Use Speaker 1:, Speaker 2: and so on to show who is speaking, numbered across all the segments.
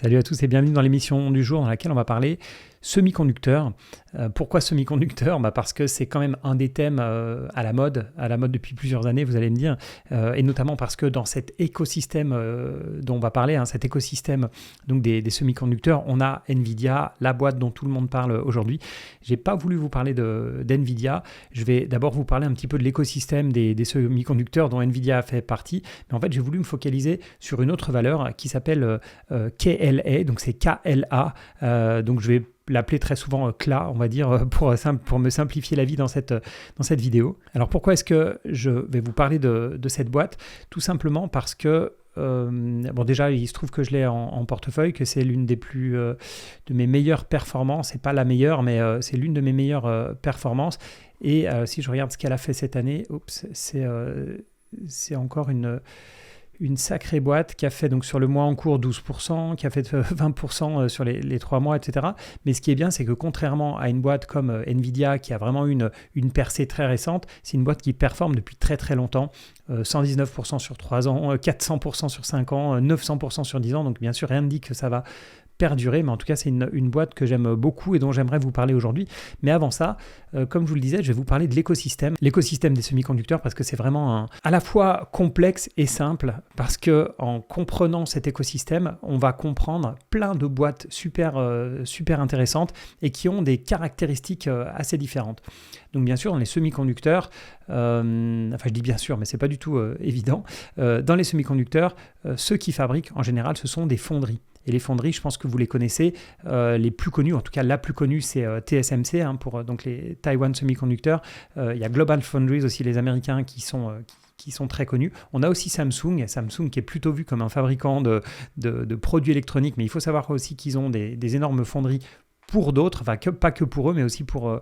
Speaker 1: Salut à tous et bienvenue dans l'émission du jour dans laquelle on va parler semi-conducteurs. Pourquoi semi-conducteurs ? Parce que c'est quand même un des thèmes à la mode depuis plusieurs années, vous allez me dire, et notamment parce que dans cet écosystème dont on va parler, cet écosystème donc des semi-conducteurs, on a Nvidia, la boîte dont tout le monde parle aujourd'hui. Je n'ai pas voulu vous parler d'Nvidia, je vais d'abord vous parler un petit peu de l'écosystème des semi-conducteurs dont Nvidia fait partie, mais en fait j'ai voulu me focaliser sur une autre valeur qui s'appelle KLA, donc c'est KLA, donc je vais l'appeler très souvent CLA, on va dire, pour me simplifier la vie dans cette vidéo. Alors pourquoi est-ce que je vais vous parler de cette boîte ? Tout simplement parce que, déjà il se trouve que je l'ai en portefeuille, que c'est l'une des de mes meilleures performances, c'est pas la meilleure, mais c'est l'une de mes meilleures performances. Et si je regarde ce qu'elle a fait cette année, c'est encore une sacrée boîte qui a fait donc sur le mois en cours 12%, qui a fait 20% sur les 3 mois, etc. Mais ce qui est bien, c'est que contrairement à une boîte comme Nvidia qui a vraiment une percée très récente, c'est une boîte qui performe depuis très très longtemps, 119% sur 3 ans, 400% sur 5 ans, 900% sur 10 ans. Donc bien sûr, rien ne dit que ça va perdurer, mais en tout cas c'est une boîte que j'aime beaucoup et dont j'aimerais vous parler aujourd'hui. Mais avant ça, comme je vous le disais, je vais vous parler de l'écosystème des semi-conducteurs, parce que c'est vraiment à la fois complexe et simple, parce que en comprenant cet écosystème, on va comprendre plein de boîtes super intéressantes et qui ont des caractéristiques assez différentes. Donc bien sûr, dans les semi-conducteurs, je dis bien sûr, mais c'est pas du tout évident, dans les semi-conducteurs, ceux qui fabriquent en général, ce sont des fonderies. Et les fonderies, je pense que vous les connaissez, les plus connues, en tout cas la plus connue, c'est TSMC, pour donc les Taiwan Semiconductor. Il y a Global Foundries aussi, les Américains, qui sont très connus. On a aussi Samsung qui est plutôt vu comme un fabricant de produits électroniques, mais il faut savoir aussi qu'ils ont des énormes fonderies pour d'autres, pas que pour eux, mais aussi pour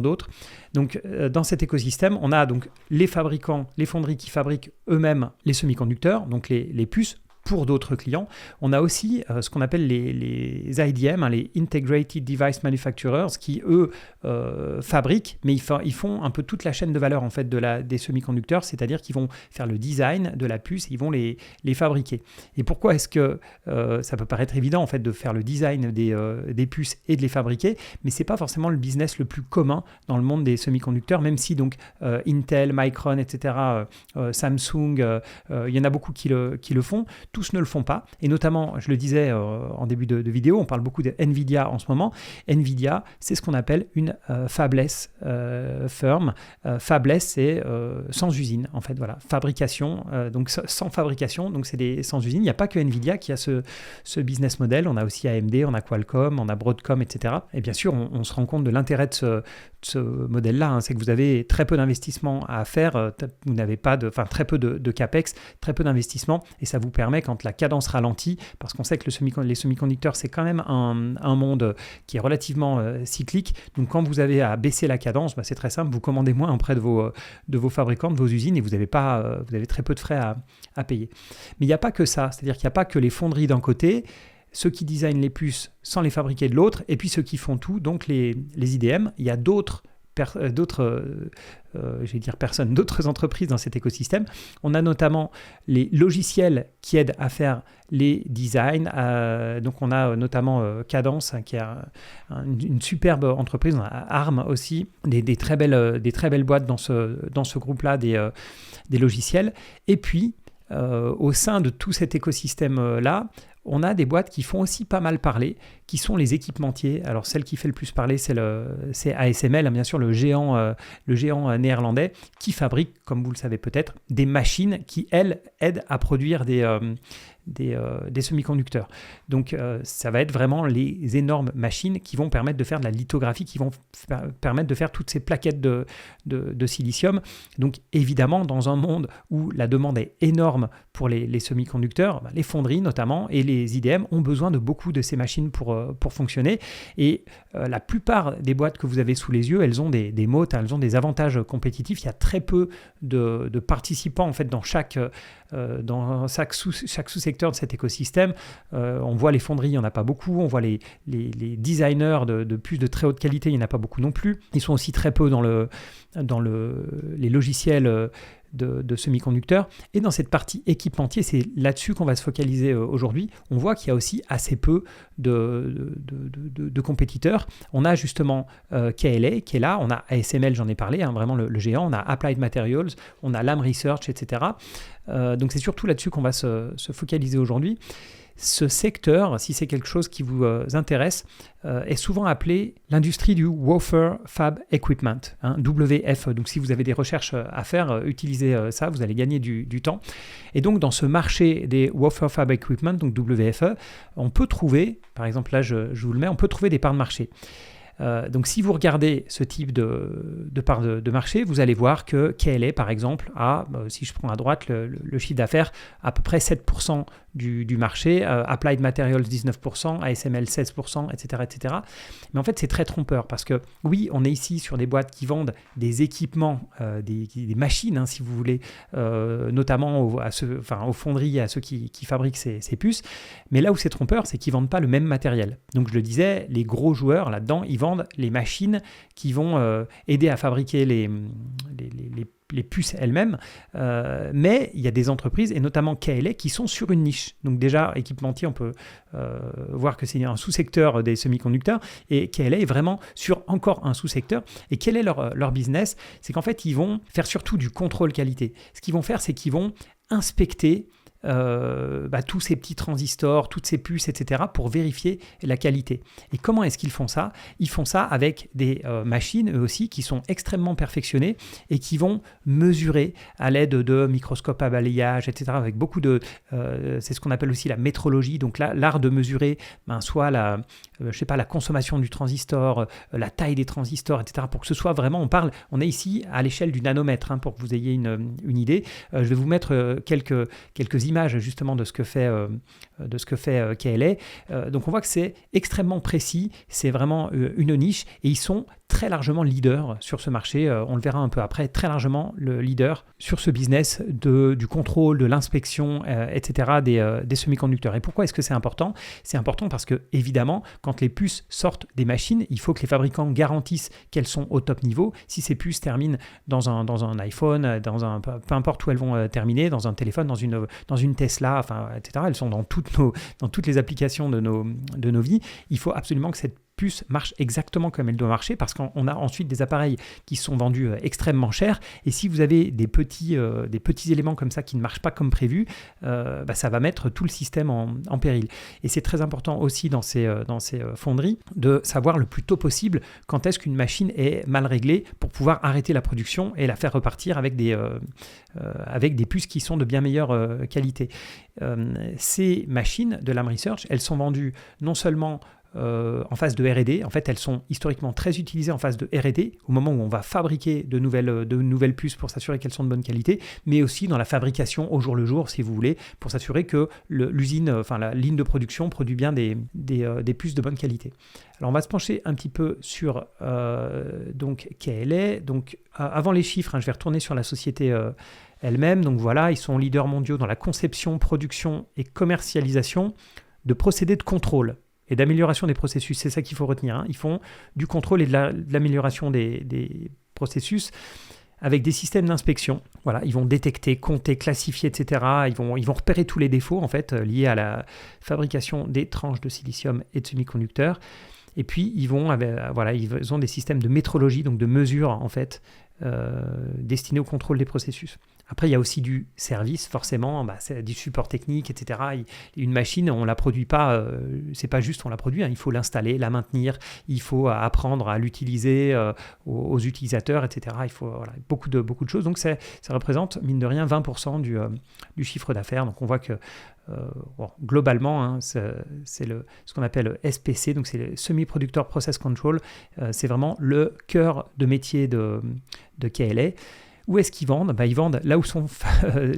Speaker 1: d'autres. Donc, dans cet écosystème, on a donc les fabricants, les fonderies qui fabriquent eux-mêmes les semi-conducteurs, donc les puces, pour d'autres clients. On a aussi ce qu'on appelle les IDM, les Integrated Device Manufacturers, qui eux fabriquent, mais ils font un peu toute la chaîne de valeur en fait des semi-conducteurs, c'est-à-dire qu'ils vont faire le design de la puce, ils vont les fabriquer. Et pourquoi est-ce que ça peut paraître évident en fait de faire le design des puces et de les fabriquer, mais c'est pas forcément le business le plus commun dans le monde des semi-conducteurs, même si donc Intel, Micron, etc., Samsung, il y en a beaucoup qui le font. Tous ne le font pas, et notamment, je le disais en début de vidéo, on parle beaucoup de Nvidia en ce moment. Nvidia, c'est ce qu'on appelle une fabless firm. Fabless, c'est sans usine, en fait, voilà. Fabrication, donc sans fabrication, donc c'est sans usine. Il n'y a pas que Nvidia qui a ce business model. On a aussi AMD, on a Qualcomm, on a Broadcom, etc. Et bien sûr, on se rend compte de l'intérêt de ce modèle-là, c'est que vous avez très peu d'investissement à faire, vous n'avez très peu de capex, très peu d'investissement, et ça vous permet, quand la cadence ralentit, parce qu'on sait que les semi-conducteurs, c'est quand même un monde qui est relativement cyclique, donc quand vous avez à baisser la cadence, c'est très simple, vous commandez moins auprès de vos fabricants, de vos usines, et vous avez très peu de frais à payer. Mais il n'y a pas que ça, c'est-à-dire qu'il n'y a pas que les fonderies d'un côté, ceux qui designent les puces sans les fabriquer de l'autre, et puis ceux qui font tout, donc les IDM. Il y a d'autres entreprises dans cet écosystème. On a notamment les logiciels qui aident à faire les designs. Donc on a notamment Cadence, qui est une superbe entreprise. On a ARM aussi, des très belles boîtes dans ce groupe-là des logiciels. Et puis, au sein de tout cet écosystème-là, on a des boîtes qui font aussi pas mal parler, qui sont les équipementiers. Alors celle qui fait le plus parler, c'est ASML, bien sûr, le géant néerlandais, qui fabrique, comme vous le savez peut-être, des machines qui, elles, aident à produire des semi-conducteurs. Donc ça va être vraiment les énormes machines qui vont permettre de faire de la lithographie, qui vont permettre de faire toutes ces plaquettes de silicium. Donc évidemment, dans un monde où la demande est énorme pour les semi-conducteurs, les fonderies notamment et les IDM ont besoin de beaucoup de ces machines pour fonctionner. Et la plupart des boîtes que vous avez sous les yeux, elles ont des moats, elles ont des avantages compétitifs. Il y a très peu de participants en fait dans chaque sous-secteur de cet écosystème. On voit les fonderies, il n'y en a pas beaucoup. On voit les designers de puces de très haute qualité, il n'y en a pas beaucoup non plus. Ils sont aussi très peu dans les logiciels de semi-conducteurs. Et dans cette partie équipementier, c'est là-dessus qu'on va se focaliser aujourd'hui. On voit qu'il y a aussi assez peu de compétiteurs. On a justement KLA qui est là, on a ASML, j'en ai parlé, vraiment le géant, on a Applied Materials, on a Lam Research, etc. Donc c'est surtout là-dessus qu'on va se focaliser aujourd'hui. Ce secteur, si c'est quelque chose qui vous intéresse, est souvent appelé l'industrie du Wafer Fab Equipment, WF. Donc si vous avez des recherches à faire, utilisez ça, vous allez gagner du temps. Et donc dans ce marché des Wafer Fab Equipment, donc WFE, on peut trouver, par exemple là je vous le mets, on peut trouver des parts de marché. Donc si vous regardez ce type de part de marché, vous allez voir que KLA par exemple a, si je prends à droite le chiffre d'affaires, à peu près 7% du marché, Applied Materials 19%, ASML 16%, etc., etc. Mais en fait c'est très trompeur parce que oui, on est ici sur des boîtes qui vendent des équipements, des machines si vous voulez, notamment aux fonderies, à ceux qui fabriquent ces puces, mais là où c'est trompeur, c'est qu'ils ne vendent pas le même matériel. Donc je le disais, les gros joueurs là-dedans, ils vendent les machines qui vont aider à fabriquer les puces elles-mêmes, mais il y a des entreprises, et notamment KLA, qui sont sur une niche. Donc déjà, équipementier, on peut voir que c'est un sous-secteur des semi-conducteurs, et KLA est vraiment sur encore un sous-secteur. Et quel est leur business? C'est qu'en fait, ils vont faire surtout du contrôle qualité. Ce qu'ils vont faire, c'est qu'ils vont inspecter tous ces petits transistors, toutes ces puces, etc. pour vérifier la qualité. Et comment est-ce qu'ils font ça? Ils font ça avec des machines, eux aussi, qui sont extrêmement perfectionnées et qui vont mesurer à l'aide de microscopes à balayage, etc. avec beaucoup de... c'est ce qu'on appelle aussi la métrologie, donc là, l'art de mesurer soit la consommation du transistor, la taille des transistors, etc. pour que ce soit vraiment... On est ici à l'échelle du nanomètre, pour que vous ayez une idée. Je vais vous mettre quelques images justement de ce que fait KLA. Donc on voit que c'est extrêmement précis, c'est vraiment une niche et ils sont très largement leader sur ce marché, on le verra un peu après, très largement le leader sur ce business du contrôle, de l'inspection, etc. des semi-conducteurs. Et pourquoi est-ce que c'est important? C'est important parce que évidemment, quand les puces sortent des machines, il faut que les fabricants garantissent qu'elles sont au top niveau. Si ces puces terminent dans un iPhone, peu importe où elles vont terminer, dans un téléphone, dans une Tesla, etc. Elles sont dans toutes les applications de nos vies. Il faut absolument que cette puce marche exactement comme elle doit marcher parce qu'on a ensuite des appareils qui sont vendus extrêmement chers et si vous avez des petits éléments comme ça qui ne marchent pas comme prévu, ça va mettre tout le système en péril. Et c'est très important aussi dans ces fonderies de savoir le plus tôt possible quand est-ce qu'une machine est mal réglée pour pouvoir arrêter la production et la faire repartir avec des puces qui sont de bien meilleure qualité. Ces machines de Lam Research, elles sont vendues non seulement en phase de R&D. En fait, elles sont historiquement très utilisées en phase de R&D, au moment où on va fabriquer de nouvelles puces pour s'assurer qu'elles sont de bonne qualité, mais aussi dans la fabrication au jour le jour, si vous voulez, pour s'assurer que l'usine, la ligne de production produit bien des puces de bonne qualité. Alors, on va se pencher un petit peu sur donc KLA. Donc, avant les chiffres, je vais retourner sur la société elle-même. Donc voilà, ils sont leaders mondiaux dans la conception, production et commercialisation de procédés de contrôle et d'amélioration des processus. C'est ça qu'il faut retenir. Ils font du contrôle et de l'amélioration des processus avec des systèmes d'inspection. Voilà, ils vont détecter, compter, classifier, etc. Ils vont repérer tous les défauts en fait liés à la fabrication des tranches de silicium et de semi-conducteurs. Et puis ils ont des systèmes de métrologie, donc de mesure en fait, destinés au contrôle des processus. Après, il y a aussi du service, forcément, c'est du support technique, etc. Une machine, on ne la produit pas, c'est pas juste on la produit, il faut l'installer, la maintenir, il faut apprendre à l'utiliser aux utilisateurs, etc. Il faut beaucoup de choses. Donc, ça représente, mine de rien, 20% du chiffre d'affaires. Donc, on voit que globalement, c'est ce qu'on appelle SPC, donc c'est le Semi-Productor Process Control. C'est vraiment le cœur de métier de KLA. Où est-ce qu'ils vendent? Ils vendent là où sont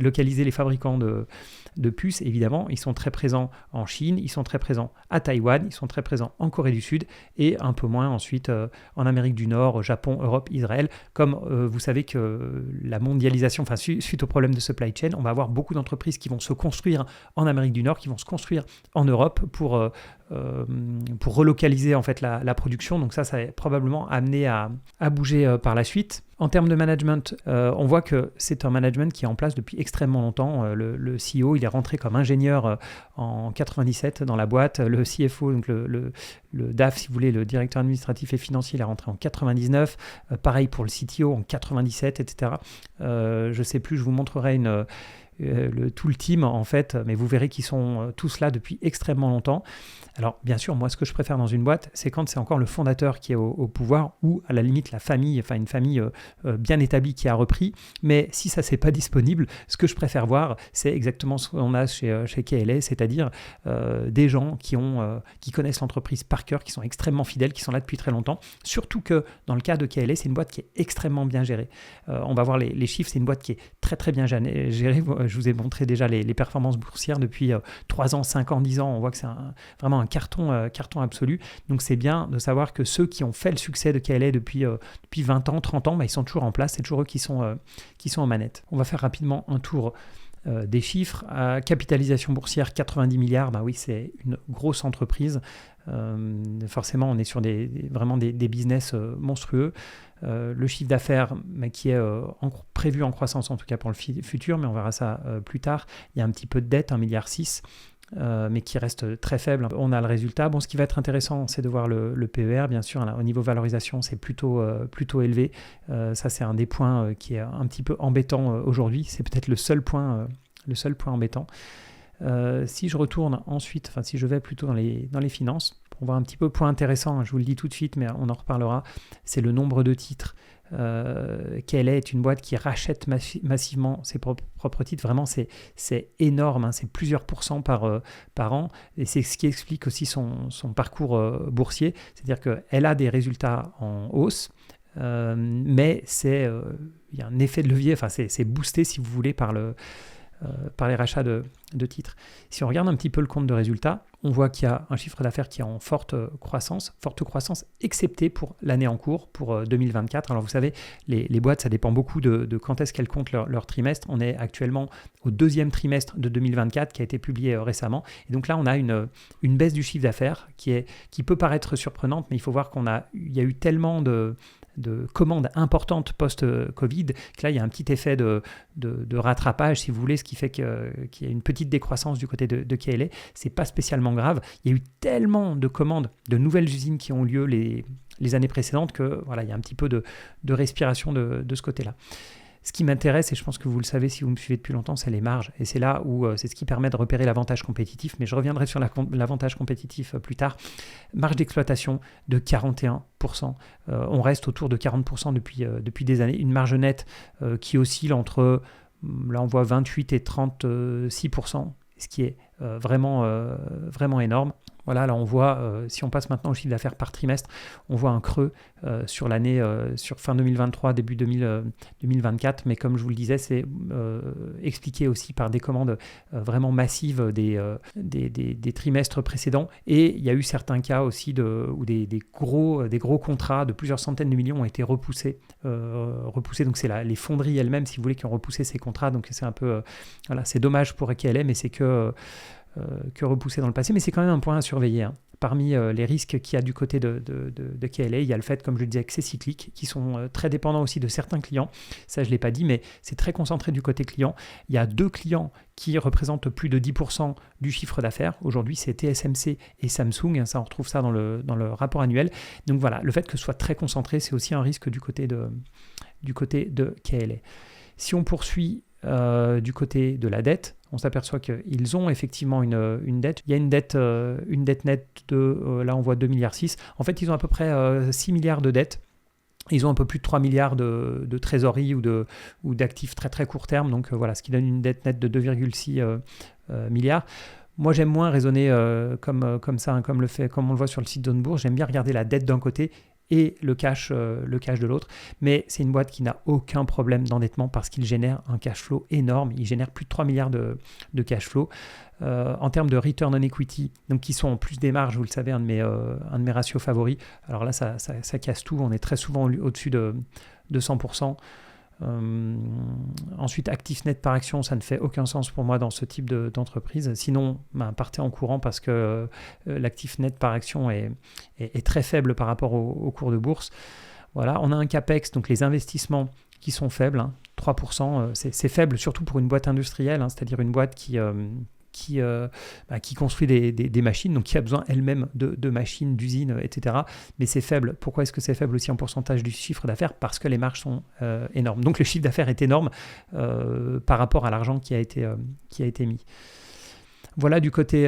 Speaker 1: localisés les fabricants de puces, évidemment. Ils sont très présents en Chine, ils sont très présents à Taïwan, ils sont très présents en Corée du Sud et un peu moins ensuite en Amérique du Nord, Japon, Europe, Israël. Comme vous savez que la mondialisation, suite au problème de supply chain, on va avoir beaucoup d'entreprises qui vont se construire en Amérique du Nord, qui vont se construire en Europe pour pour relocaliser en fait la production. Donc ça est probablement amené à bouger par la suite. En termes de management, on voit que c'est un management qui est en place depuis extrêmement longtemps. Le CEO, il est rentré comme ingénieur en 97 dans la boîte. Le CFO, donc le DAF, si vous voulez, le directeur administratif et financier, il est rentré en 99. Pareil pour le CTO en 97, etc. Je ne sais plus, je vous montrerai tout le team en fait, mais vous verrez qu'ils sont tous là depuis extrêmement longtemps. Alors bien sûr, moi ce que je préfère dans une boîte, c'est quand c'est encore le fondateur qui est au pouvoir ou à la limite la famille, enfin une famille bien établie qui a repris, mais si ça c'est pas disponible, ce que je préfère voir, c'est exactement ce qu'on a chez KLA, c'est-à-dire des gens qui connaissent l'entreprise par cœur, qui sont extrêmement fidèles, qui sont là depuis très longtemps, surtout que dans le cas de KLA, c'est une boîte qui est extrêmement bien gérée. On va voir les chiffres, c'est une boîte qui est très très bien gérée. Je vous ai montré déjà les performances boursières depuis 3 ans, 5 ans, 10 ans. On voit que c'est vraiment un carton absolu. Donc c'est bien de savoir que ceux qui ont fait le succès de KLA depuis 20 ans, 30 ans, ils sont toujours en place. C'est toujours eux qui sont en manette. On va faire rapidement un tour des chiffres. Capitalisation boursière 90 milliards, oui, c'est une grosse entreprise. Forcément, on est sur vraiment des business monstrueux. Le chiffre d'affaires qui est prévu en croissance, en tout cas pour le futur, mais on verra ça plus tard. Il y a un petit peu de dette, 1,6 milliard, mais qui reste très faible. On a le résultat. Ce qui va être intéressant, c'est de voir le PER, bien sûr. Là, au niveau valorisation, c'est plutôt élevé. Ça, c'est un des points qui est un petit peu embêtant aujourd'hui. C'est peut-être le seul point embêtant. Si je retourne ensuite, si je vais plutôt dans les finances, pour voir un petit peu point intéressant, je vous le dis tout de suite, mais on en reparlera, c'est le nombre de titres. KLA est une boîte qui rachète massivement ses propres titres. Vraiment, c'est énorme, c'est plusieurs pourcents par an. Et c'est ce qui explique aussi son parcours boursier. C'est-à-dire qu'elle a des résultats en hausse, mais il y a un effet de levier, c'est boosté, si vous voulez, par les rachats de titres. Si on regarde un petit peu le compte de résultats, on voit qu'il y a un chiffre d'affaires qui est en forte croissance, excepté pour l'année en cours, pour 2024. Alors vous savez, les boîtes, ça dépend beaucoup de quand est-ce qu'elles comptent leur trimestre. On est actuellement au 2e trimestre de 2024 qui a été publié récemment. Et donc là, on a une baisse du chiffre d'affaires qui peut paraître surprenante, mais il faut voir il y a eu tellement de commandes importantes post-Covid, que là, il y a un petit effet de rattrapage, si vous voulez, ce qui fait qu'il y a une petite décroissance du côté de KLA. C'est pas spécialement grave. Il y a eu tellement de commandes, de nouvelles usines qui ont lieu les années précédentes que voilà, il y a un petit peu de respiration de ce côté-là. Ce qui m'intéresse, et je pense que vous le savez si vous me suivez depuis longtemps, c'est les marges. Et c'est là où c'est ce qui permet de repérer l'avantage compétitif. Mais je reviendrai sur l'avantage compétitif plus tard. Marge d'exploitation de 41%. On reste autour de 40% depuis des années. Une marge nette qui oscille entre, là on voit 28 et 36%, ce qui est vraiment énorme. Voilà, là on voit, si on passe maintenant au chiffre d'affaires par trimestre, on voit un creux sur l'année, sur fin 2023, début 2024, mais comme je vous le disais, c'est expliqué aussi par des commandes vraiment massives des trimestres précédents, et il y a eu certains cas aussi où des gros contrats de plusieurs centaines de millions ont été repoussés, donc c'est les fonderies elles-mêmes, si vous voulez, qui ont repoussé ces contrats, donc c'est un peu, c'est dommage pour KLA, mais c'est que repoussé dans le passé, mais c'est quand même un point à surveiller. Parmi les risques qu'il y a du côté de KLA, il y a le fait, comme je le disais, que c'est cyclique, qui sont très dépendants aussi de certains clients. Ça, je ne l'ai pas dit, mais c'est très concentré du côté client. Il y a 2 clients qui représentent plus de 10% du chiffre d'affaires. Aujourd'hui, c'est TSMC et Samsung. Ça, on retrouve ça dans le rapport annuel. Donc voilà, le fait que ce soit très concentré, c'est aussi un risque du côté de KLA. Si on poursuit du côté de la dette, on s'aperçoit qu'ils ont effectivement une dette. Il y a une dette nette de, là on voit 2,6 milliards. En fait, ils ont à peu près 6 milliards de dettes. Ils ont un peu plus de 3 milliards de trésorerie ou d'actifs très très court terme. Donc voilà, ce qui donne une dette nette de 2,6 milliards. Moi, j'aime moins raisonner comme ça, comme on le voit sur le site d'Onbourse. J'aime bien regarder la dette d'un côté et le cash de l'autre. Mais c'est une boîte qui n'a aucun problème d'endettement parce qu'il génère un cash flow énorme. Il génère plus de 3 milliards de cash flow. En termes de return on equity, donc qui sont en plus des marges, vous le savez, un de mes ratios favoris. Alors là, ça casse tout. On est très souvent au-dessus de 100%. Ensuite, actif net par action, ça ne fait aucun sens pour moi dans ce type d'entreprise. Sinon, partez en courant parce que l'actif net par action est très faible par rapport au cours de bourse. Voilà, on a un CAPEX, donc les investissements qui sont faibles, 3%, c'est faible, surtout pour une boîte industrielle, c'est-à-dire une boîte qui construit des machines, donc qui a besoin elle-même de machines, d'usines, etc. Mais c'est faible. Pourquoi est-ce que c'est faible aussi en pourcentage du chiffre d'affaires? Parce que les marges sont énormes. Donc le chiffre d'affaires est énorme par rapport à l'argent qui a été mis. Voilà du côté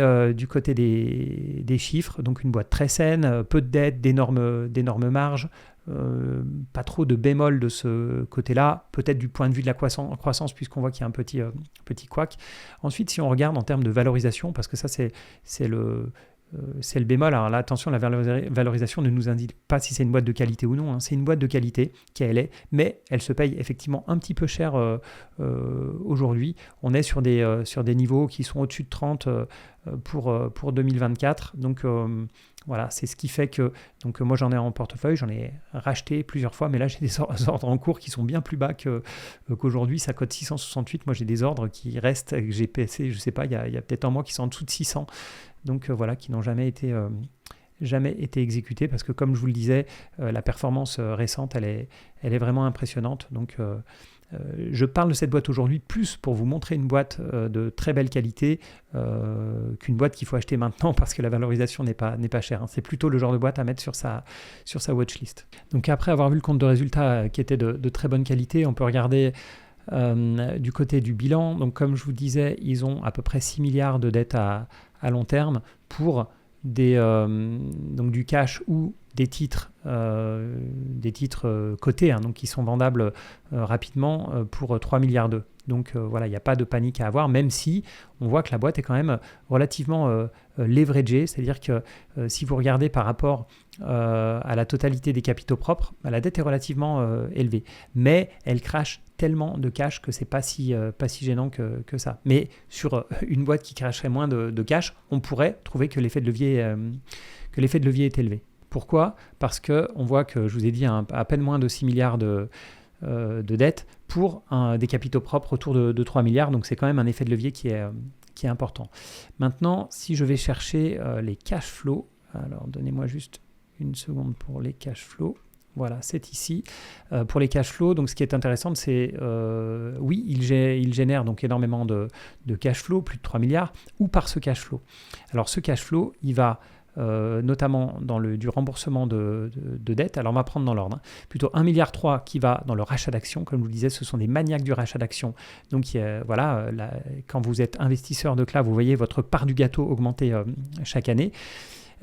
Speaker 1: des chiffres. Donc une boîte très saine, peu de dettes, d'énormes marges. Pas trop de bémol de ce côté-là, peut-être du point de vue de la croissance puisqu'on voit qu'il y a un petit couac. Ensuite, si on regarde en termes de valorisation, parce que ça c'est le bémol, alors là attention, la valorisation ne nous indique pas si c'est une boîte de qualité ou non, c'est une boîte de qualité qui elle est, mais elle se paye effectivement un petit peu cher aujourd'hui. On est sur des niveaux qui sont au-dessus de 30 pour 2024, donc voilà, c'est ce qui fait que moi j'en ai en portefeuille, j'en ai racheté plusieurs fois, mais là j'ai des ordres en cours qui sont bien plus bas qu'aujourd'hui. Ça cote 668, moi j'ai des ordres qui restent, que j'ai passé, je sais pas, il y a peut-être un mois qui sont en dessous de 600, donc voilà, qui n'ont jamais été exécutés parce que comme je vous le disais, la performance récente elle est vraiment impressionnante. Donc je parle de cette boîte aujourd'hui plus pour vous montrer une boîte de très belle qualité qu'une boîte qu'il faut acheter maintenant parce que la valorisation n'est pas chère. C'est plutôt le genre de boîte à mettre sur sa watchlist. Donc après avoir vu le compte de résultats qui était de très bonne qualité, on peut regarder du côté du bilan. Donc comme je vous disais, ils ont à peu près 6 milliards de dettes à long terme pour donc du cash ou des titres cotés, donc qui sont vendables rapidement pour 3 milliards d'euros. Donc voilà, il n'y a pas de panique à avoir, même si on voit que la boîte est quand même relativement leveragée, c'est-à-dire que si vous regardez par rapport à la totalité des capitaux propres, la dette est relativement élevée, mais elle crache tellement de cash que c'est pas si gênant que ça. Mais sur une boîte qui cracherait moins de cash, on pourrait trouver que l'effet de levier est élevé. Pourquoi ? Parce qu'on voit que, je vous ai dit, à peine moins de 6 milliards de dettes pour des capitaux propres autour de 3 milliards. Donc c'est quand même un effet de levier qui est important. Maintenant, si je vais chercher les cash flows, alors donnez-moi juste une seconde pour les cash flows. Voilà, c'est ici. Pour les cash flows, donc ce qui est intéressant, c'est oui, il génère donc énormément de cash flow, plus de 3 milliards, ou par ce cash flow. Alors ce cash flow, il va notamment dans du remboursement de dettes. Alors on va prendre dans l'ordre. Plutôt 1,3 milliard qui va dans le rachat d'actions. Comme je vous le disais, ce sont des maniaques du rachat d'actions. Donc voilà, quand vous êtes investisseur de cloud, vous voyez votre part du gâteau augmenter chaque année.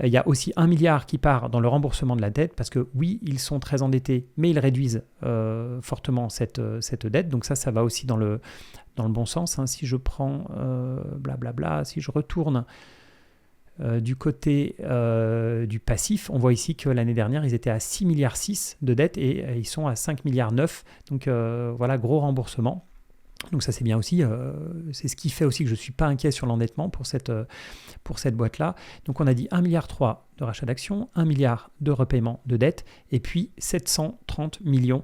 Speaker 1: Il y a aussi 1 milliard qui part dans le remboursement de la dette parce que oui, ils sont très endettés, mais ils réduisent fortement cette dette. Donc ça va aussi dans le bon sens. Si je prends si je retourne du côté du passif, on voit ici que l'année dernière, ils étaient à 6,6 milliards de dette et ils sont à 5,9 milliards. Donc voilà, gros remboursement. Donc ça c'est bien aussi, c'est ce qui fait aussi que je ne suis pas inquiet sur l'endettement pour cette boîte-là. Donc on a dit 1,3 milliard de rachat d'actions, 1 milliard de repaiement de dette et puis 730 millions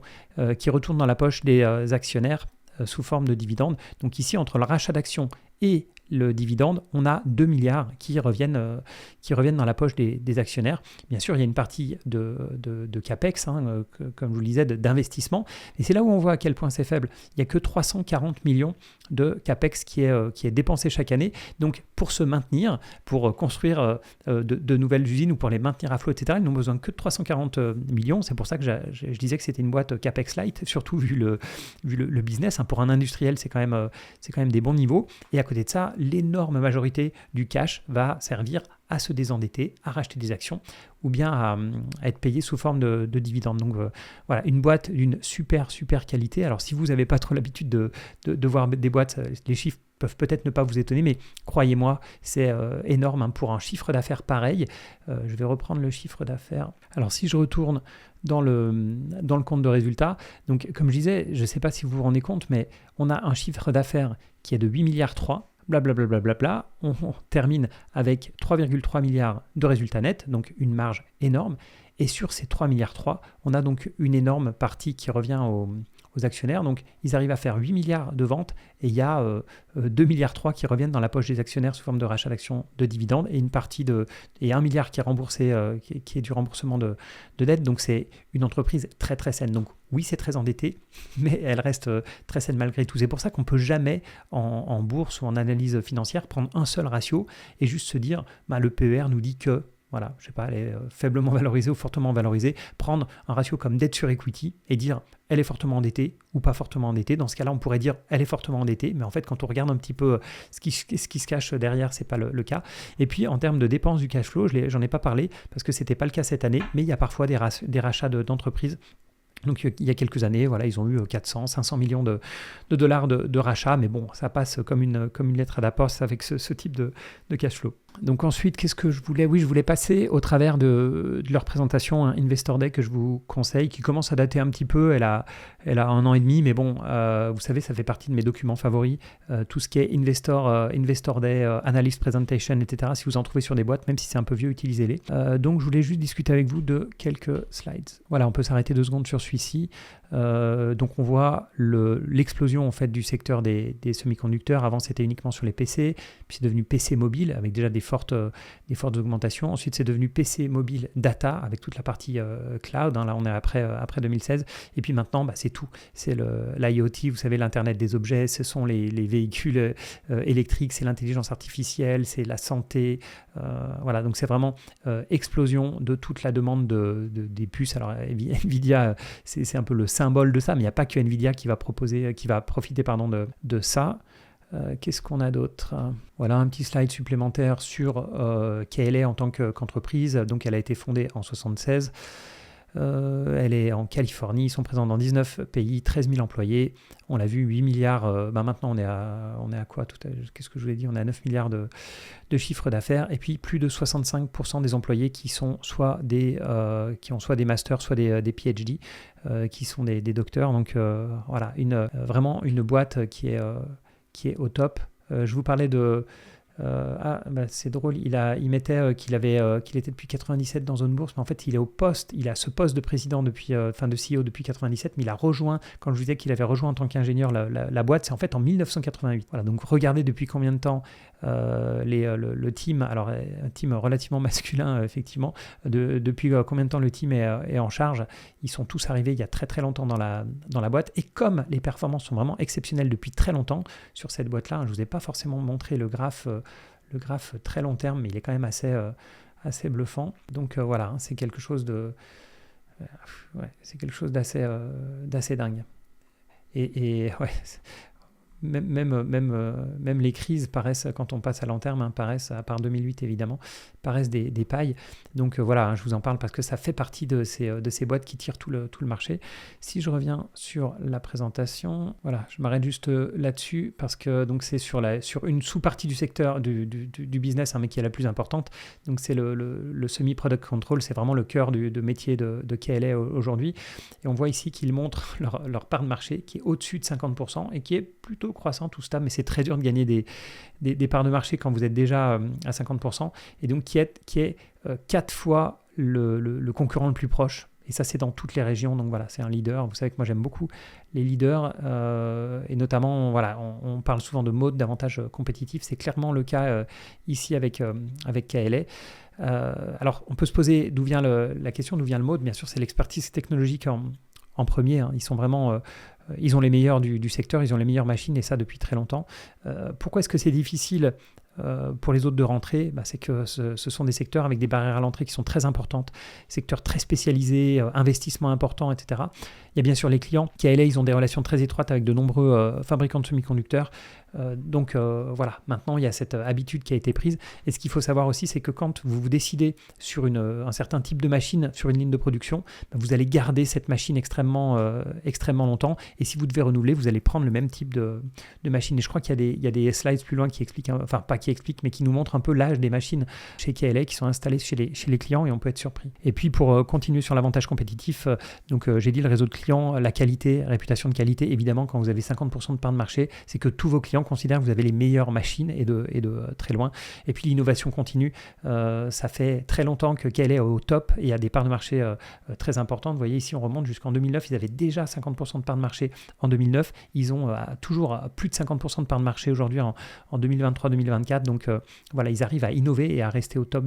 Speaker 1: qui retournent dans la poche des actionnaires sous forme de dividendes. Donc ici, entre le rachat d'actions et le dividende, on a 2 milliards qui reviennent dans la poche des actionnaires. Bien sûr, il y a une partie de CAPEX, comme je vous le disais, d'investissement. Et c'est là où on voit à quel point c'est faible. Il n'y a que 340 millions de CAPEX qui est dépensé chaque année. Donc, pour se maintenir, pour construire de nouvelles usines ou pour les maintenir à flot, etc., ils n'ont besoin que de 340 millions. C'est pour ça que je disais que c'était une boîte CAPEX light, surtout vu le business. Pour un industriel, c'est quand même des bons niveaux. Et à côté de ça, l'énorme majorité du cash va servir à se désendetter, à racheter des actions ou bien à être payé sous forme de dividendes. Donc voilà, une boîte d'une super qualité. Alors si vous n'avez pas trop l'habitude de voir des boîtes, les chiffres peuvent peut-être ne pas vous étonner, mais croyez-moi, c'est énorme pour un chiffre d'affaires pareil. Je vais reprendre le chiffre d'affaires. Alors si je retourne dans le compte de résultats, donc comme je disais, je ne sais pas si vous vous rendez compte, mais on a un chiffre d'affaires qui est de 8,3 milliards, blablabla, on termine avec 3,3 milliards de résultats nets, donc une marge énorme. Et sur ces 3,3 milliards, on a donc une énorme partie qui revient aux actionnaires. Donc, ils arrivent à faire 8 milliards de ventes et il y a 2 milliards 3 qui reviennent dans la poche des actionnaires sous forme de rachat d'actions de dividendes et 1 milliard qui est remboursé, qui est du remboursement de dette. Donc, c'est une entreprise très, très saine. Donc, oui, c'est très endetté, mais elle reste très saine malgré tout. C'est pour ça qu'on ne peut jamais, en bourse ou en analyse financière, prendre un seul ratio et juste se dire le PER nous dit que voilà, je sais pas, elle est faiblement valorisée ou fortement valorisée. Prendre un ratio comme dette sur equity et dire elle est fortement endettée ou pas fortement endettée. Dans ce cas-là, on pourrait dire elle est fortement endettée, mais en fait, quand on regarde un petit peu ce qui se cache derrière, c'est pas le cas. Et puis, en termes de dépenses du cash flow, j'en ai pas parlé parce que c'était pas le cas cette année, mais il y a parfois des rachats d'entreprises. Donc il y a quelques années, voilà, ils ont eu 400, 500 millions de dollars de rachat, mais bon, ça passe comme une lettre à la poste avec ce type de cash flow. Donc ensuite, qu'est-ce que je voulais ? Oui, je voulais passer au travers de leur présentation, un Investor Day que je vous conseille, qui commence à dater un petit peu, elle a 1 an et demi, mais bon, vous savez, ça fait partie de mes documents favoris, tout ce qui est Investor Day, Analyst Presentation, etc. Si vous en trouvez sur des boîtes, même si c'est un peu vieux, utilisez-les. Donc je voulais juste discuter avec vous de quelques slides. Voilà, on peut s'arrêter 2 secondes sur celui-ci. Donc on voit l'explosion en fait du secteur des semi-conducteurs. Avant c'était uniquement sur les PC, puis c'est devenu PC mobile avec déjà des fortes augmentations. Ensuite c'est devenu PC mobile data avec toute la partie cloud. Là on est après 2016. Et puis maintenant c'est tout. C'est l'IoT, vous savez, l'internet des objets, ce sont les véhicules électriques, c'est l'intelligence artificielle, c'est la santé. Voilà, donc c'est vraiment explosion de toute la demande des puces. Alors Nvidia, c'est un peu le symbole de ça, mais il n'y a pas que Nvidia qui va profiter de ça. Qu'est-ce qu'on a d'autre ? Voilà un petit slide supplémentaire sur KLA en tant qu'entreprise. Donc elle a été fondée en 1976. Elle est en Californie, ils sont présents dans 19 pays, 13 000 employés. On l'a vu, 8 milliards, maintenant on est à quoi ? Qu'est-ce que je vous ai dit ? On est à 9 milliards de chiffre d'affaires. Et puis plus de 65% des employés qui sont qui ont soit des masters, soit des PhD, qui sont des docteurs. Donc voilà, vraiment une boîte qui est au top. Je vous parlais de... c'est drôle, il mettait qu'il était depuis 97 dans Zone Bourse, mais en fait il a ce poste de président de CEO depuis 97, mais il a rejoint, quand je vous disais qu'il avait rejoint en tant qu'ingénieur la boîte, c'est en fait en 1988. Voilà, donc regardez depuis combien de temps le team, alors un team relativement masculin effectivement, depuis combien de temps le team est en charge. Ils sont tous arrivés il y a très très longtemps dans la boîte, et comme les performances sont vraiment exceptionnelles depuis très longtemps sur cette boîte-là, je ne vous ai pas forcément montré le graphe très long terme, mais il est quand même assez bluffant. Donc voilà, c'est quelque chose d'assez dingue. Et ouais, même les crises paraissent, quand on passe à long terme, paraissent, à part 2008 évidemment, paraissent des pailles. Donc voilà, je vous en parle parce que ça fait partie de ces boîtes qui tirent tout le marché. Si je reviens sur la présentation, voilà, je m'arrête juste là-dessus parce que donc c'est sur une sous-partie du secteur du business, mais qui est la plus importante. Donc c'est le semi-product control, c'est vraiment le cœur de métier de KLA aujourd'hui. Et on voit ici qu'ils montrent leur part de marché qui est au-dessus de 50% et qui est plutôt croissant, tout stable, mais c'est très dur de gagner des parts de marché quand vous êtes déjà à 50%, et donc qui est 4 fois le concurrent le plus proche, et ça c'est dans toutes les régions. Donc voilà, c'est un leader. Vous savez que moi j'aime beaucoup les leaders, et notamment voilà, on parle souvent de mode d'avantage compétitif, c'est clairement le cas ici avec KLA. Alors on peut se poser la question d'où vient le mode. Bien sûr c'est l'expertise technologique en premier, ils sont vraiment... ils ont les meilleurs du secteur, ils ont les meilleures machines, et ça depuis très longtemps. Pourquoi est-ce que c'est difficile pour les autres de rentrer ? C'est que ce sont des secteurs avec des barrières à l'entrée qui sont très importantes, secteurs très spécialisés, investissements importants, etc. Il y a bien sûr les clients. KLA, ils ont des relations très étroites avec de nombreux fabricants de semi-conducteurs. Donc voilà, maintenant il y a cette habitude qui a été prise. Et ce qu'il faut savoir aussi, c'est que quand vous vous décidez sur un certain type de machine, sur une ligne de production, vous allez garder cette machine extrêmement longtemps. Et si vous devez renouveler, vous allez prendre le même type de machine. Et je crois qu'il y a des slides plus loin qui expliquent, enfin pas qui expliquent, mais qui nous montrent un peu l'âge des machines chez KLA qui sont installées chez les clients, et on peut être surpris. Et puis pour continuer sur l'avantage compétitif, donc j'ai dit le réseau de clients, la qualité, réputation de qualité. Évidemment, quand vous avez 50% de part de marché, c'est que tous vos clients clients considèrent que vous avez les meilleures machines et de très loin. Et puis l'innovation continue, ça fait très longtemps que KLA est au top et a des parts de marché très importantes. Vous voyez ici, on remonte jusqu'en 2009, ils avaient déjà 50% de parts de marché en 2009. Ils ont toujours plus de 50% de parts de marché aujourd'hui en 2023-2024. Donc voilà, ils arrivent à innover et à rester au top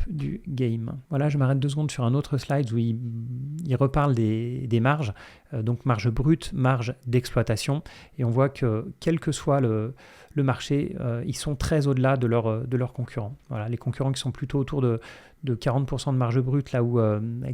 Speaker 1: du game. Voilà, je m'arrête 2 secondes sur un autre slide où il reparle des marges, donc marge brute, marge d'exploitation, et on voit que quel que soit le marché, ils sont très au-delà de leurs concurrents. Voilà, les concurrents qui sont plutôt autour de 40% de marge brute, là où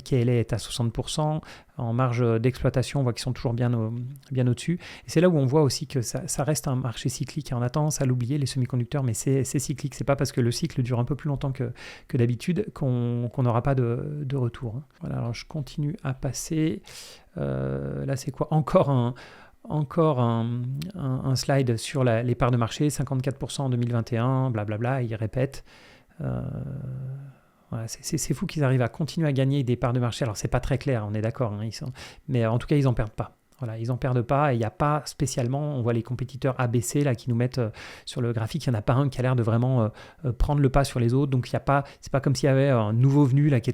Speaker 1: KLA est à 60%. En marge d'exploitation, on voit qu'ils sont toujours bien au-dessus. Et c'est là où on voit aussi que ça reste un marché cyclique. Et on a tendance à l'oublier, les semi-conducteurs, mais c'est cyclique. C'est pas parce que le cycle dure un peu plus longtemps que d'habitude qu'on n'aura pas de retour. Voilà, alors je continue à passer. Là, c'est quoi ? Encore un slide sur les parts de marché, 54% en 2021, blablabla, il répète. Voilà, c'est fou qu'ils arrivent à continuer à gagner des parts de marché. Alors, c'est pas très clair, on est d'accord, hein, mais en tout cas, ils n'en perdent pas. Voilà, ils n'en perdent pas et il n'y a pas spécialement, on voit les compétiteurs ABC là, qui nous mettent sur le graphique, il n'y en a pas un qui a l'air de vraiment prendre le pas sur les autres. Donc, c'est pas comme s'il y avait un nouveau venu là, qui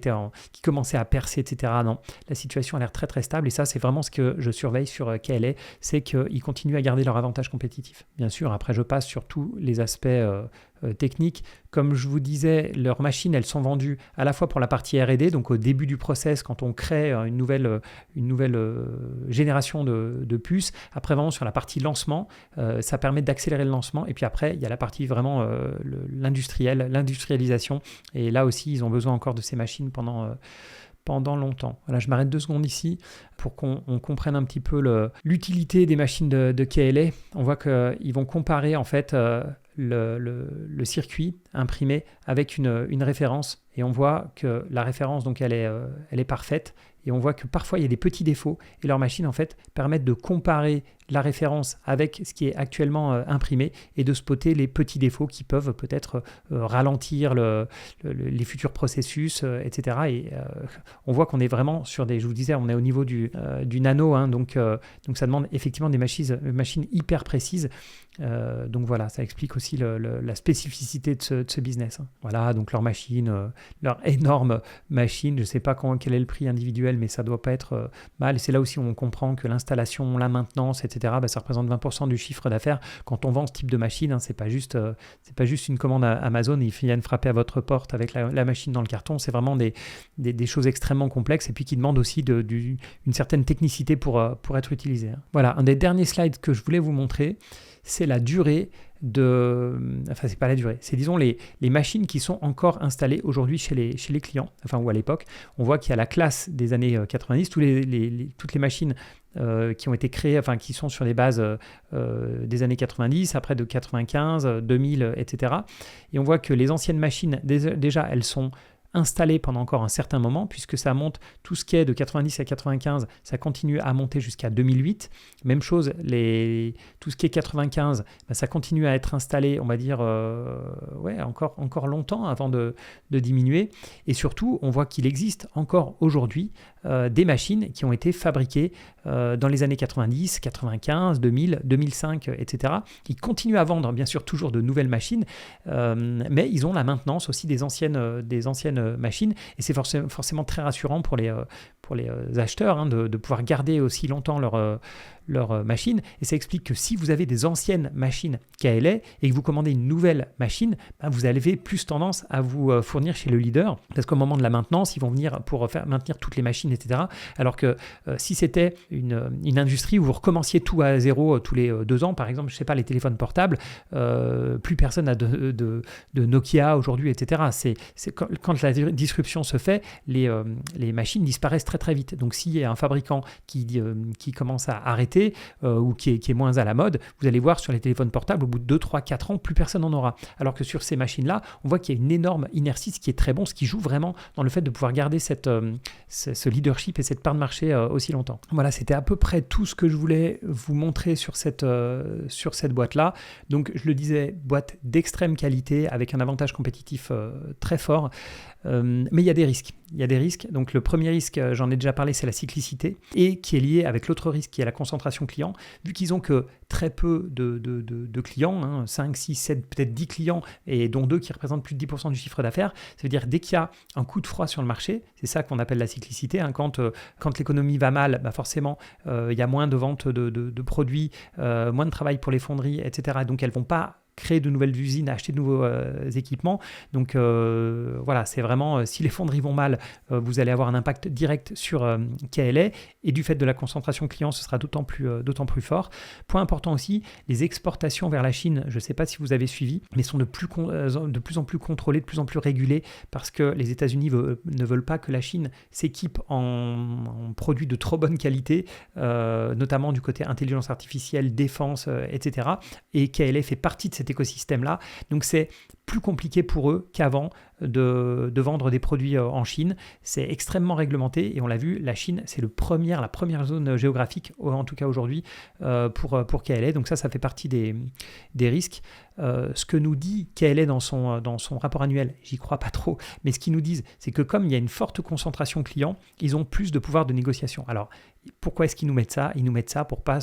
Speaker 1: commençait à percer, etc. Non, la situation a l'air très très stable et ça, c'est vraiment ce que je surveille sur KLA, c'est qu'ils continuent à garder leur avantage compétitif. Bien sûr, après, je passe sur tous les aspects techniques. Comme je vous disais, leurs machines, elles sont vendues à la fois pour la partie R&D, donc au début du process, quand on crée une nouvelle génération de puces. Après, vraiment sur la partie lancement, ça permet d'accélérer le lancement. Et puis après, il y a la partie vraiment l'industrialisation. Et là aussi, ils ont besoin encore de ces machines pendant longtemps. Voilà, je m'arrête 2 secondes ici pour qu'on comprenne un petit peu l'utilité des machines de KLA. On voit qu'ils vont comparer en fait le circuit imprimé avec une référence et on voit que la référence donc elle est parfaite et on voit que parfois il y a des petits défauts et leurs machines en fait permettent de comparer la référence avec ce qui est actuellement imprimé et de spotter les petits défauts qui peuvent peut-être ralentir les futurs processus, etc. Et on voit qu'on est vraiment sur je vous disais, on est au niveau du nano, hein, donc ça demande effectivement des machines hyper précises. Donc voilà, ça explique aussi la spécificité de ce business. Hein. Voilà, donc leur machine, leur énorme machine, je ne sais pas quel est le prix individuel, mais ça ne doit pas être mal. Et c'est là aussi où on comprend que l'installation, la maintenance, etc., ça représente 20% du chiffre d'affaires. Quand on vend ce type de machine, hein, c'est pas juste une commande à Amazon et ils viennent frapper à votre porte avec la machine dans le carton. C'est vraiment des choses extrêmement complexes et puis qui demandent aussi une certaine technicité pour être utilisées. Hein. Voilà, un des derniers slides que je voulais vous montrer, c'est la durée enfin c'est pas la durée, c'est disons les machines qui sont encore installées aujourd'hui chez les clients, enfin ou à l'époque. On voit qu'il y a la classe des années 90, toutes les machines qui ont été créées, enfin qui sont sur les bases des années 90, après de 95, 2000, etc. Et on voit que les anciennes machines, déjà elles sont installé pendant encore un certain moment, puisque ça monte tout ce qui est de 90 à 95, ça continue à monter jusqu'à 2008. Même chose, tout ce qui est 95, ça continue à être installé, on va dire, encore longtemps avant de diminuer. Et surtout, on voit qu'il existe encore aujourd'hui des machines qui ont été fabriquées dans les années 90, 95, 2000, 2005, etc. Ils continuent à vendre, bien sûr, toujours de nouvelles machines, mais ils ont la maintenance aussi des anciennes machines, et c'est forcément très rassurant pour les acheteurs, hein, de pouvoir garder aussi longtemps leur machine. Et ça explique que si vous avez des anciennes machines KLA et que vous commandez une nouvelle machine, vous avez plus tendance à vous fournir chez le leader, parce qu'au moment de la maintenance, ils vont venir pour maintenir toutes les machines, etc. Alors que si c'était une industrie où vous recommenciez tout à zéro tous les 2 ans, par exemple, je ne sais pas, les téléphones portables, plus personne n'a de Nokia aujourd'hui, etc. C'est quand la disruption se fait, les machines disparaissent très très vite. Donc s'il y a un fabricant qui commence à arrêter ou qui est moins à la mode, vous allez voir sur les téléphones portables, au bout de 2, 3, 4 ans, plus personne n'en aura. Alors que sur ces machines-là, on voit qu'il y a une énorme inertie, ce qui est très bon, ce qui joue vraiment dans le fait de pouvoir garder ce leadership et cette part de marché aussi longtemps. Voilà, c'était à peu près tout ce que je voulais vous montrer sur cette boîte-là. Donc je le disais, boîte d'extrême qualité avec un avantage compétitif très fort. Mais il y a des risques. Il y a des risques. Donc le premier risque, j'en ai déjà parlé, c'est la cyclicité et qui est lié avec l'autre risque qui est la concentration client. Vu qu'ils ont que très peu de clients, 5, 6, 7, peut-être 10 clients et dont 2 qui représentent plus de 10% du chiffre d'affaires, ça veut dire dès qu'il y a un coup de froid sur le marché, c'est ça qu'on appelle la cyclicité. Quand l'économie va mal, forcément, il y a moins de ventes de produits, moins de travail pour les fonderies, etc. Donc elles ne vont pas créer de nouvelles usines, acheter de nouveaux équipements. Donc voilà, c'est vraiment, si les fonderies vont mal, vous allez avoir un impact direct sur KLA et du fait de la concentration client, ce sera d'autant plus fort. Point important aussi, les exportations vers la Chine, je ne sais pas si vous avez suivi, mais sont de plus en plus contrôlées, de plus en plus régulées parce que les États-Unis ne veulent pas que la Chine s'équipe en produits de trop bonne qualité, notamment du côté intelligence artificielle, défense, etc. Et KLA fait partie de cet écosystème-là. Donc c'est plus compliqué pour eux qu'avant de vendre des produits en Chine. C'est extrêmement réglementé et on l'a vu, la Chine, c'est la première zone géographique, en tout cas aujourd'hui, pour KLA. Donc ça fait partie des risques. Ce que nous dit KLA dans son rapport annuel, j'y crois pas trop, mais ce qu'ils nous disent, c'est que comme il y a une forte concentration client, ils ont plus de pouvoir de négociation. Alors, pourquoi est-ce qu'ils nous mettent ça ? Ils nous mettent ça pour pas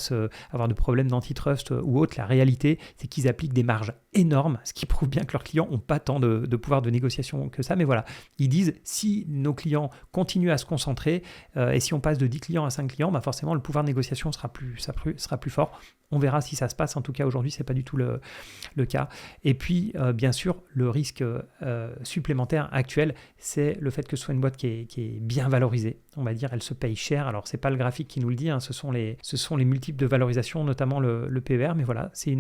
Speaker 1: avoir de problème d'antitrust ou autre. La réalité, c'est qu'ils appliquent des marges énormes, ce qui prouve bien que leurs clients n'ont pas tant de pouvoir de négociation que ça. Mais voilà, ils disent, si nos clients continuent à se concentrer et si on passe de 10 clients à 5 clients, forcément, le pouvoir de négociation sera plus fort. On verra si ça se passe. En tout cas, aujourd'hui, ce n'est pas du tout le cas. Et puis, bien sûr, le risque supplémentaire actuel, c'est le fait que ce soit une boîte qui est bien valorisée. On va dire, elle se paye cher. Alors, ce n'est pas le graphique qui nous le dit, ce sont les multiples de valorisation, notamment le PER. Mais voilà, c'est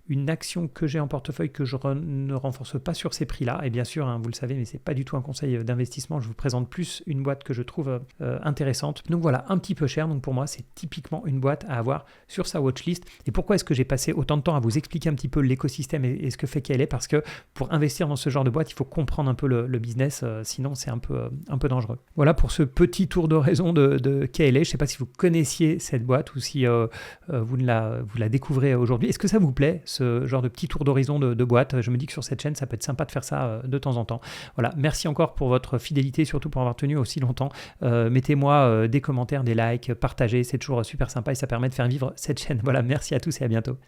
Speaker 1: une action que j'ai en portefeuille que je ne renforce pas sur ces prix-là. Et bien sûr, vous le savez, mais ce n'est pas du tout un conseil d'investissement. Je vous présente plus une boîte que je trouve intéressante. Donc voilà, un petit peu cher. Donc pour moi, c'est typiquement une boîte à avoir sur sa watchlist. Et pourquoi est-ce que j'ai passé autant de temps à vous expliquer un petit peu l'écosystème et ce que fait KLA ? Parce que pour investir dans ce genre de boîte, il faut comprendre un peu le business, sinon c'est un peu dangereux. Voilà pour ce petit tour d'horizon de KLA. Je ne sais pas si vous connaissiez cette boîte ou si vous la découvrez aujourd'hui. Est-ce que ça vous plaît, ce genre de petit tour d'horizon de boîte ? Je me dis que sur cette chaîne, ça peut être sympa de faire ça de temps en temps. Voilà, merci encore pour votre fidélité, surtout pour avoir tenu aussi longtemps. Mettez-moi des commentaires, des likes, partagez, c'est toujours super sympa et ça permet de faire vivre cette chaîne. Voilà, merci à tous et à bientôt.